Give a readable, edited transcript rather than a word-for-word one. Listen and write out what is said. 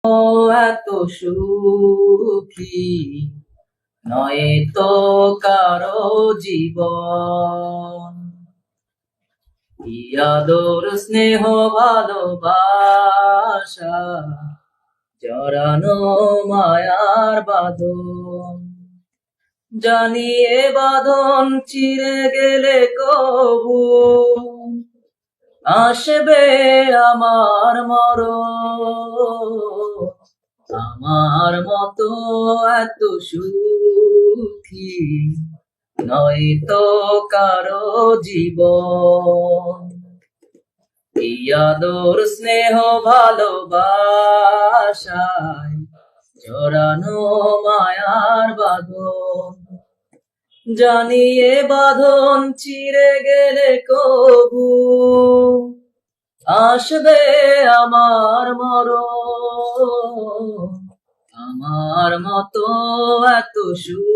এত সুখী নয় তো কারো জীবন। কি আদর স্নেহ ভালোবাসা জড়ানো মায়ার বাঁধন। জানিয়ে বাঁধন চিরে গেলে কবু আসবে আমার মরণ। আমার মতো এত সুখী নয় তো কারো জীবন। এই আদর স্নেহ ভালোবাসায় জড়ানো মায়ার বাঁধন। জানিয়ে বাঁধন চিরে গেলে কবু আসবে আমার মরণ। আমার মতো এত সুখী